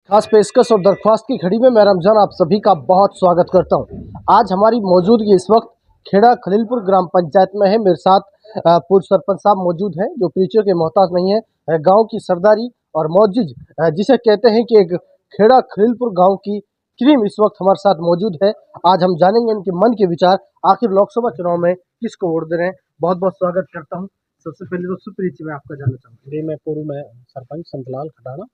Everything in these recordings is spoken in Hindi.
खास पेशकश और दरख्वास्त की घड़ी में मैं रमजान आप सभी का बहुत स्वागत करता हूं। आज हमारी मौजूदगी इस वक्त खेड़ा खलीलपुर ग्राम पंचायत में है। मेरे साथ पूर्व सरपंच साहब मौजूद हैं जो परिचय के मोहताज नहीं है। गांव की सरदारी और मौजिज जिसे कहते हैं कि एक खेड़ा खलीलपुर गांव की क्रीम इस वक्त हमारे साथ मौजूद है। आज हम जानेंगे इनके मन के विचार, आखिर लोकसभा चुनाव में किसको वोट दे रहे हैं। बहुत बहुत स्वागत करता हूँ। सबसे पहले तो सुपरिचय में आपका जानना चाहूँगा। जी, मैं पूर्व में सरपंच संतलाल खटाना।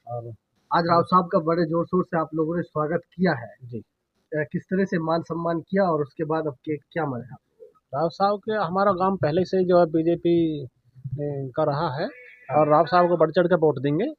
और आज राव साहब का बड़े जोर शोर से आप लोगों ने स्वागत किया है जी, किस तरह से मान सम्मान किया और उसके बाद अब के क्या मन है? राव साहब के हमारा गांव पहले से जो है बीजेपी का रहा है और राव साहब को बढ़ चढ़ के वोट देंगे।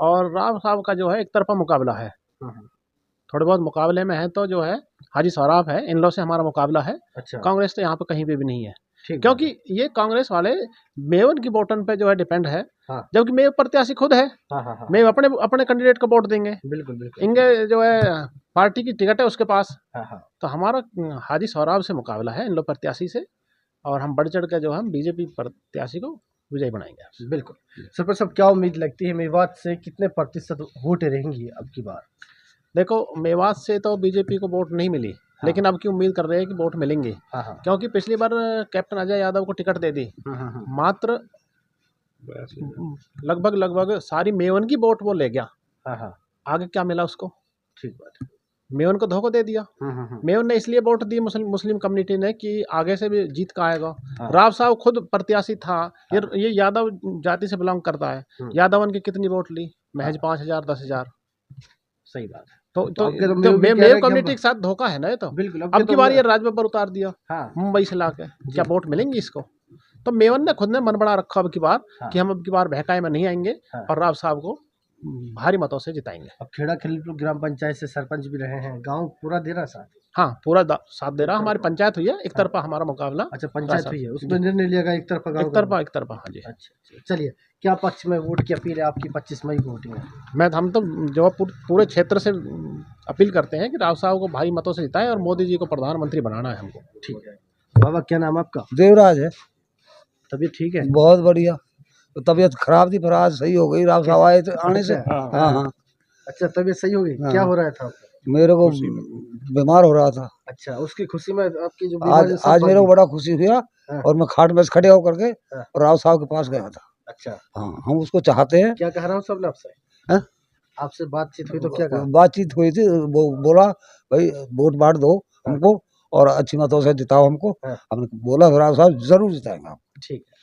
और राव साहब का जो है एक तरफा मुकाबला है, थोड़े बहुत मुकाबले में है तो जो है हाजी सौराब है, इन लोगों से हमारा मुकाबला है। अच्छा, कांग्रेस तो यहाँ पे कहीं पे भी नहीं है, ठीक क्योंकि ये कांग्रेस वाले मेवन की वोटन पे जो है डिपेंड है। हाँ। जबकि मेव प्रत्याशी खुद है। हाँ, मेव अपने अपने कैंडिडेट को वोट देंगे। बिल्कुल बिल्कुल। इनके जो है पार्टी की टिकट है उसके पास। हाँ। तो हमारा हाजी सौराब से मुकाबला है इन लोग प्रत्याशी से, और हम बढ़ चढ़ के जो हम बीजेपी प्रत्याशी को विजयी बनाएंगे। बिल्कुल। सरपंच साहब क्या उम्मीद लगती है मेवात से कितने प्रतिशत वोट रहेंगी अब की बार? देखो, मेवात से तो बीजेपी को वोट नहीं मिली, लेकिन अब की उम्मीद कर रहे हैं कि वोट मिलेंगे। क्योंकि पिछली बार कैप्टन अजय यादव को टिकट दे दी, मात्र लगभग सारी मेवन की वोट वो ले गया। आगे क्या मिला उसको? ठीक बात। मेवन को धोखा दे दिया। मेवन ने इसलिए वोट दी मुस्लिम कम्युनिटी ने कि आगे से भी जीत का आएगा। राव साहब खुद प्रत्याशी था। ये यादव जाति से बिलोंग करता है। यादवन की कितनी वोट ली? महज 5,000 10,000। सही बात है। तो मेव कम्युनिटी के साथ धोखा है ना ये तो। बिल्कुल। अब की बार ये राजबब्बर उतार दिया मुंबई से लाके, क्या वोट मिलेंगी इसको? तो मेवन ने खुद ने मन बना रखा अब की बार कि हम अब की बार बहकाए में नहीं आएंगे और राव साहब को भारी मतों से जिताएंगे। अब खेड़ा खलीलपुर ग्राम पंचायत से सरपंच भी रहे हैं, गांव पूरा दे रहा साथ? हाँ, पूरा साथ दे रहा। हमारी पंचायत हुई है, एक तरफा हमारा मुकाबला। अच्छा, पंचायत हुई है, उसमें निर्णय लिया गया एक तरफा गांव? एक तरफा हाँ जी। अच्छा, चलिए, क्या पक्ष में वोट की अपील है आपकी? 25 मई को वोटिंग है। हम तो जो पूरे क्षेत्र से अपील करते हैं कि राव साहब को भारी मतों से जिताएं और मोदी जी को प्रधानमंत्री बनाना है हमको। ठीक है बाबा, क्या नाम आपका? देवराज है। तबीयत ठीक है? बहुत बढ़िया। तो तबीयत खराब थी पर आज सही हो गई, राव साहब आए थे आने से। हाँ। अच्छा, तबीयत सही हो गई? हाँ। क्या हो रहा था? मेरे को बीमार हो रहा था। अच्छा, उसकी खुशी में आपकी जो आज मेरे को बड़ा खुशी हुआ। और मैं खाट में खड़े होकर के और राव साहब के पास गया था। अच्छा, हाँ, हम उसको चाहते हैं। क्या कह रहा हूँ सब आपसे? आपसे बातचीत हुई तो क्या कहा? बातचीत हुई थी, वो बोला भाई वोट बांट दो हमको और अच्छी मतों से जिताओ हमको। हमने बोला राव साहब जरूर जिताएंगे आप। ठीक है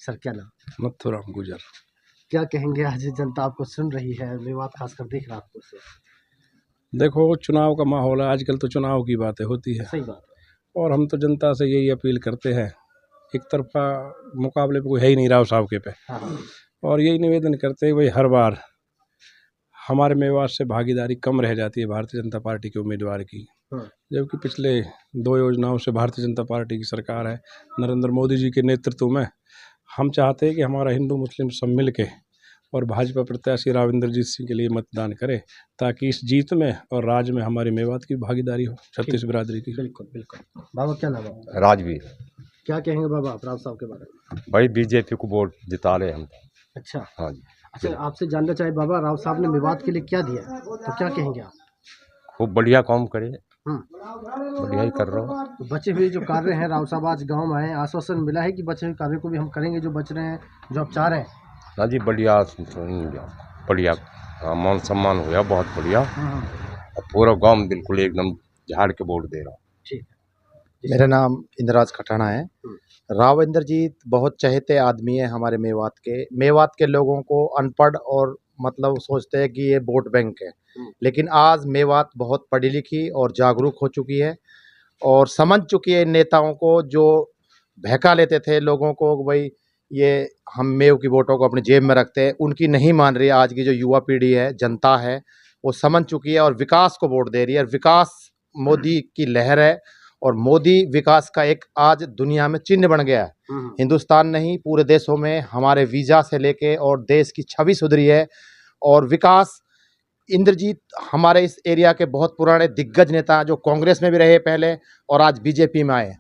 सर, क्या नाम? मथुराम गुजर। क्या कहेंगे, आज जनता आपको सुन रही है, मेवात खासकर देख रहा आपको से? देखो, चुनाव का माहौल है, आजकल तो चुनाव की बातें होती है। सही बात है। और हम तो जनता से यही अपील करते हैं, एक तरफा मुकाबले पे कोई है ही नहीं राव साहब के पे। और यही निवेदन करते हैं भाई हर बार हमारे मेवात से भागीदारी कम रह जाती है भारतीय जनता पार्टी के उम्मीदवार की। जबकि पिछले 2 योजनाओं से भारतीय जनता पार्टी की सरकार है नरेंद्र मोदी जी के नेतृत्व में। हम चाहते हैं कि हमारा हिंदू मुस्लिम सब मिल के और भाजपा प्रत्याशी राव इंद्रजीत सिंह के लिए मतदान करें, ताकि इस जीत में और राज में हमारे मेवात की भागीदारी हो, छत्तीस बिरादरी की। बिल्कुल बिल्कुल। बाबा, क्या नाम है? राजवीर। क्या कहेंगे बाबा आप राव साहब के बारे में? भाई बीजेपी को वोट जिता रहे हम। अच्छा, हाँ जी। अच्छा, आपसे जानना चाहिए बाबा, राव साहब ने मेवात के लिए क्या दिया, तो क्या कहेंगे आप? खूब बढ़िया काम करे, बढ़िया ही कर रहा हूँ। तो बचे हुए जो कार्य हैं, राव साहब आज गांव में आए, आश्वासन मिला है कि बचे हुए कार्यों को भी हम करेंगे जो बच रहे हैं, जो आप चाह रहे हैं? हाँ जी, बढ़िया बढ़िया। मान सम्मान हुआ बहुत बढ़िया। और पूरा गांव बिल्कुल एकदम झाड़ के वोट दे रहा हूँ। ठीक है। मेरा नाम इंद्राज खटाना है। राव इंद्रजीत बहुत चहेते आदमी है हमारे मेवात के। मेवात के लोगों को अनपढ़ और मतलब सोचते हैं कि ये वोट बैंक है, लेकिन आज मेवात बहुत पढ़ी लिखी और जागरूक हो चुकी है और समझ चुकी है इन नेताओं को जो बहका लेते थे लोगों को भाई ये हम मेव की वोटों को अपने जेब में रखते हैं। उनकी नहीं मान रही। आज की जो युवा पीढ़ी है, जनता है, वो समझ चुकी है और विकास को वोट दे रही है। विकास मोदी की लहर है और मोदी विकास का एक आज दुनिया में चिन्ह बन गया है। हिंदुस्तान नहीं, पूरे देशों में हमारे वीज़ा से लेके और देश की छवि सुधरी है। और विकास इंद्रजीत हमारे इस एरिया के बहुत पुराने दिग्गज नेता जो कांग्रेस में भी रहे पहले और आज बीजेपी में आए,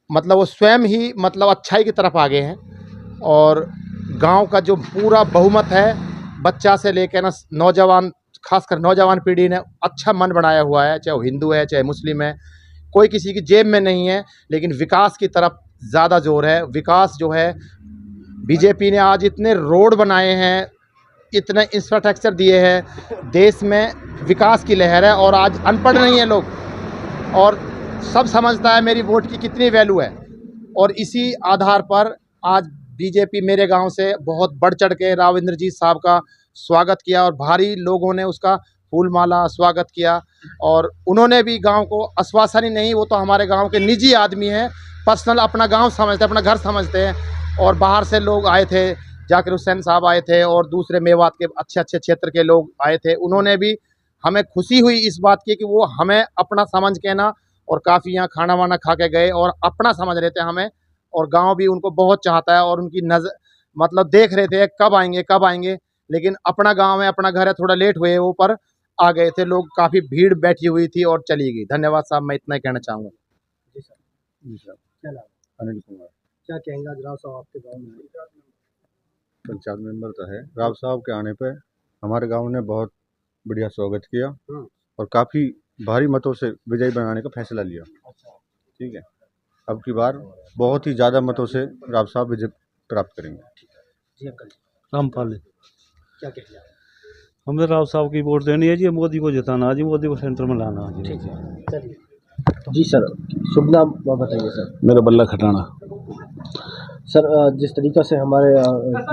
मतलब वो स्वयं ही मतलब अच्छाई की तरफ आगे हैं। और गांव का जो पूरा बहुमत है बच्चा से लेकर ना नौजवान, खासकर नौजवान पीढ़ी ने अच्छा मन बनाया हुआ है, चाहे वो हिंदू है चाहे मुस्लिम है, कोई किसी की जेब में नहीं है, लेकिन विकास की तरफ ज़्यादा जोर है। विकास जो है, बीजेपी ने आज इतने रोड बनाए हैं, इतने इंफ्रास्ट्रक्चर दिए हैं, देश में विकास की लहर है। और आज अनपढ़ नहीं है लोग, और सब समझता है मेरी वोट की कितनी वैल्यू है। और इसी आधार पर आज बीजेपी मेरे गांव से बहुत बढ़ चढ़ के राव इंद्रजीत साहब का स्वागत किया, और भारी लोगों ने उसका फूल माला स्वागत किया। और उन्होंने भी गांव को आश्वासन ही नहीं, वो तो हमारे गांव के निजी आदमी हैं, पर्सनल अपना गांव समझते हैं, अपना घर समझते हैं। और बाहर से लोग आए थे, जाकिर हुसैन साहब आए थे, और दूसरे मेवात के अच्छे अच्छे क्षेत्र के लोग आए थे। उन्होंने भी, हमें खुशी हुई इस बात की कि वो हमें अपना समझ के ना, और काफ़ी यहाँ खाना वाना खा के गए और अपना समझ रहे थे हमें। और गांव भी उनको बहुत चाहता है, और उनकी नज़र मतलब देख रहे थे कब आएंगे। लेकिन अपना गांव है, अपना घर है, थोड़ा लेट हुए वो, पर आ गए थे लोग। काफ़ी भीड़ बैठी हुई थी और चली गई। धन्यवाद साहब, मैं इतना ही कहना चाहूँगा। क्या नाम? अनिल कुमार, क्या कहेंगे आज राव साहब आपके गाँव में? पंचायत मेंबर तो है। राव साहब के आने पे हमारे गांव ने बहुत बढ़िया स्वागत किया और काफ़ी भारी मतों से विजयी बनाने का फैसला लिया। ठीक है, अब की बार बहुत ही ज़्यादा मतों से राव साहब विजय प्राप्त करेंगे। जी अंकल जी, रामपाल है। क्या कहेंगे आप? हमें राव साहब की वोट देनी है जी, मोदी को जिताना है जी, मोदी को सेंटर में लाना है जी। ठीक है, चलिए। जी सर, शुभ नाम बताइए सर। मेरा बल्ला खटाना। सर, जिस तरीक़ा से हमारे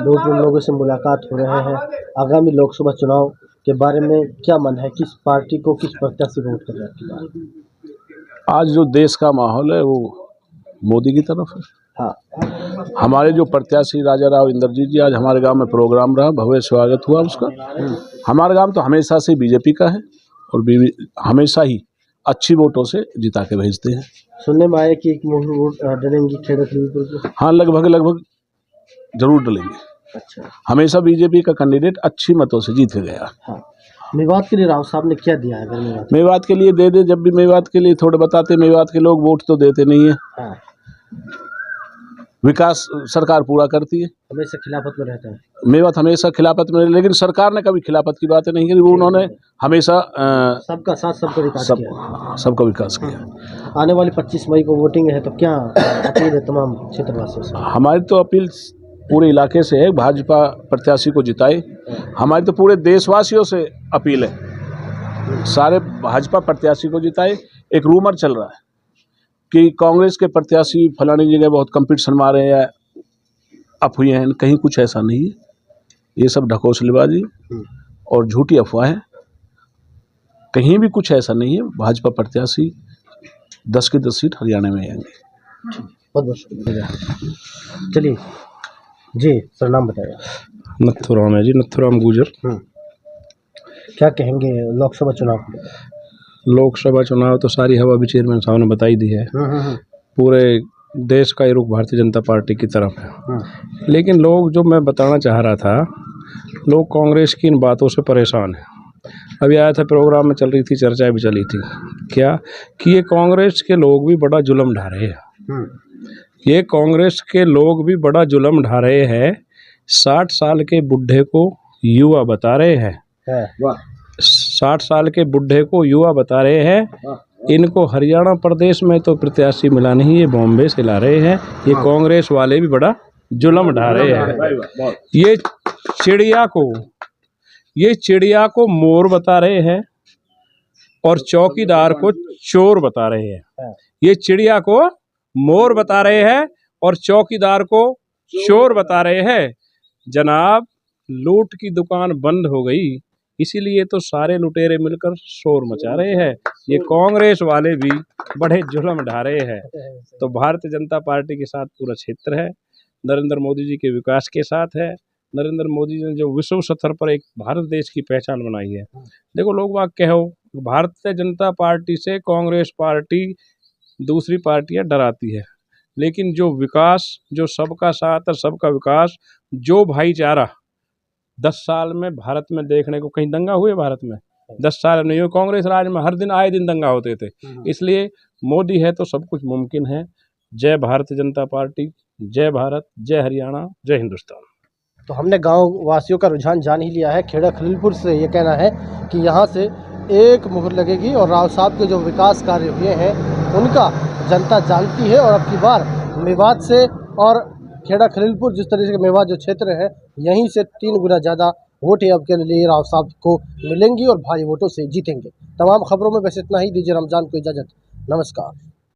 लोगों से मुलाकात हो रहे हैं, आगामी लोकसभा चुनाव के बारे में क्या मन है? किस पार्टी को, किस प्रत्याशी को वोट कर रहे हैं आपकी बार? आज जो देश का माहौल है वो मोदी की तरफ है। हाँ, हमारे जो प्रत्याशी राजा राव इंद्रजीत जी, आज हमारे गांव में प्रोग्राम रहा, भव्य स्वागत हुआ उसका। हमारा गांव तो हमेशा से बीजेपी का है, और हमेशा ही अच्छी वोटों से जिता के भेजते हैं। सुनने में आया कि एक मुहिम वोट डलेंगी खेड़ा खलीलपुर की। हाँ, लगभग जरूर डलेंगे। अच्छा, हमेशा बीजेपी का कैंडिडेट अच्छी मतों से जीत के गया। हाँ। मेवात के लिए राव साहब ने क्या दिया है? अगर मेवात के लिए दे दे, जब भी मेवात के लिए थोड़े बताते, मेवात के लोग वोट तो देते नहीं है। हाँ, विकास सरकार पूरा करती है। हमेशा खिलाफत में रहता है। मेवात हमेशा खिलाफत में, लेकिन सरकार ने कभी खिलाफत की बातें नहीं करी। वो उन्होंने हमेशा सबका साथ, सबका विकास किया। सबका विकास किया। आने वाली 25 मई को वोटिंग है, तो क्या अपील है तमाम क्षेत्रवासियों से? हमारी तो अपील पूरे इलाके से है, भाजपा प्रत्याशी को जिताए। हमारी तो पूरे देशवासियों से अपील है, सारे भाजपा प्रत्याशी को जिताए। एक रूमर चल रहा है कि कांग्रेस के प्रत्याशी फलानी जगह बहुत कंपटीशन मारे या अप हुए हैं, कहीं कुछ ऐसा नहीं है। ये सब ढकोसलेबाजी और झूठी अफवाह है, कहीं भी कुछ ऐसा नहीं है। भाजपा प्रत्याशी 10 की 10 सीट हरियाणा में आएंगे। बहुत बहुत शुक्रिया। चलिए जी सर, नाम बताइए। नथुराम है जी, नथुराम गुजर। क्या कहेंगे लोकसभा चुनाव के? लोकसभा चुनाव तो सारी हवा भी चेयरमैन साहब ने बताई दी है। पूरे देश का ये रुख भारतीय जनता पार्टी की तरफ है। लेकिन लोग, जो मैं बताना चाह रहा था, लोग कांग्रेस की इन बातों से परेशान हैं। अभी आया था प्रोग्राम में, चल रही थी चर्चाएं भी चली थी, क्या कि ये कांग्रेस के लोग भी बड़ा जुल्म ढा रहे हैं। ये कांग्रेस के लोग भी बड़ा जुल्म ढा रहे हैं। 60 साल के बुढ़े को युवा बता रहे हैं। 60 साल के बुढ़े को युवा बता रहे हैं। इनको हरियाणा प्रदेश में तो प्रत्याशी मिला नहीं, ये बॉम्बे से ला रहे हैं। ये कांग्रेस वाले भी बड़ा जुल्म ढा रहे हैं। ये चिड़िया को मोर बता रहे हैं और चौकीदार को चोर बता रहे हैं। ये चिड़िया को मोर बता रहे हैं और चौकीदार को चोर बता रहे हैं। जनाब, लूट की दुकान बंद हो गई, इसीलिए तो सारे लुटेरे मिलकर शोर मचा रहे हैं। ये कांग्रेस वाले भी बड़े जुल्म ढा रहे हैं। तो भारतीय जनता पार्टी के साथ पूरा क्षेत्र है, नरेंद्र मोदी जी के विकास के साथ है। नरेंद्र मोदी जी ने जो विश्व स्तर पर एक भारत देश की पहचान बनाई है। देखो, लोग बात कहो, भारतीय जनता पार्टी से कांग्रेस पार्टी दूसरी पार्टियां डराती है, लेकिन जो विकास, जो सबका साथ और सबका विकास, जो भाईचारा 10 साल में भारत में देखने को, कहीं दंगा हुए भारत में 10 साल नहीं हुए। कांग्रेस राज में हर दिन आए दिन दंगा होते थे। इसलिए मोदी है तो सब कुछ मुमकिन है। जय भारतीय जनता पार्टी, जय भारत, जय हरियाणा, जय हिंदुस्तान। तो हमने गांव वासियों का रुझान जान ही लिया है। खेड़ा खलीलपुर से ये कहना है कि यहाँ से एक मुहर लगेगी और राव साहब के जो विकास कार्य हुए हैं उनका जनता जानती है। और अब की बार मेवात से और खेड़ा खलीलपुर जिस तरीके के मेवात जो क्षेत्र है यहीं से 3 गुना ज़्यादा वोट अब के लिए राव साहब को मिलेंगी और भारी वोटों से जीतेंगे। तमाम खबरों में बस इतना ही। दीजिए रमजान को इजाज़त। नमस्कार।